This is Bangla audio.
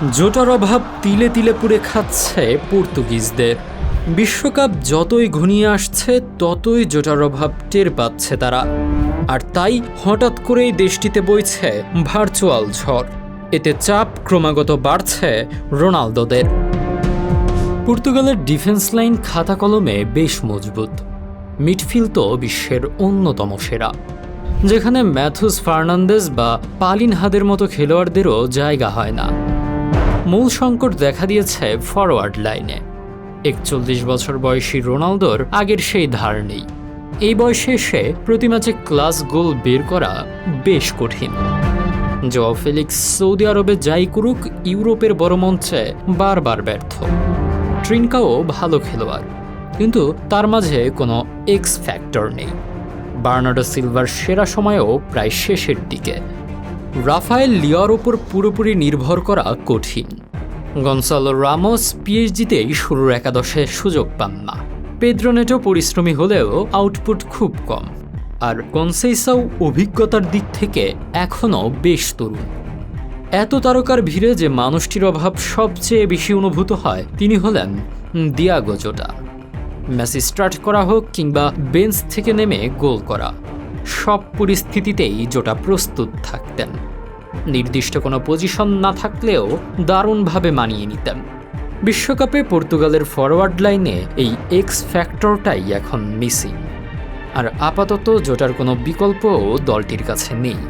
জোটার অভাব তিলে তিলে পুড়ে খাচ্ছে পর্তুগিজদের। বিশ্বকাপ যতই ঘনিয়ে আসছে ততই জোটার অভাব টের পাচ্ছে তারা। আর তাই হঠাৎ করেই দেশটিতে বইছে ভার্চুয়াল ঝড়। এতে চাপ ক্রমাগত বাড়ছে রোনালদোদের। পর্তুগালের ডিফেন্স লাইন খাতা কলমে বেশ মজবুত। মিডফিল্ড তো বিশ্বের অন্যতম সেরা, যেখানে ম্যাথুস ফার্নান্দেজ বা পালিনহাদের মতো খেলোয়াড়দেরও জায়গা হয় না। মূল সংকট দেখা দিয়েছে ফরওয়ার্ড লাইনে। 41 বছর বয়সী রোনালদোর আগের সেই ধার নেই। এই বয়সে এসে প্রতি ম্যাচে ক্লাস গোল বের করা বেশ কঠিন। জোয়াও ফেলিক্স সৌদি আরবে যাই করুক, ইউরোপের বড় মঞ্চে বারবার ব্যর্থ। ট্রিনকাও ভালো খেলোয়াড়, কিন্তু তার মাঝে কোনো এক্স ফ্যাক্টর নেই। বার্নার্ডো সিলভার সেরা সময়েও প্রায় শেষের দিকে। রাফায়েল লিওর ওপর পুরোপুরি নির্ভর করা কঠিন। গনসালো রামোস পিএসজিতেই শুরুর একাদশে সুযোগ পান না। পেদ্রো নেটো পরিশ্রমী হলেও আউটপুট খুব কম। আর কনসেইসাও অভিজ্ঞতার দিক থেকে এখনও বেশ তরুণ। এত তারকার ভিড়ে যে মানুষটির অভাব সবচেয়ে বেশি অনুভূত হয়, তিনি হলেন দিয়াগো জোটা। মেসি স্টার্ট করা হোক কিংবা বেঞ্চ থেকে নেমে গোল করা, সব পরিস্থিতিতেই জোটা প্রস্তুত থাকতেন। নির্দিষ্ট কোনো পজিশন না থাকলেও দারুণভাবে মানিয়ে নিতেন। বিশ্বকাপে পর্তুগালের ফরওয়ার্ড লাইনে এই এক্স ফ্যাক্টরটাই এখন মিসিং। আর আপাতত জোটার কোনো বিকল্পও দলটির কাছে নেই।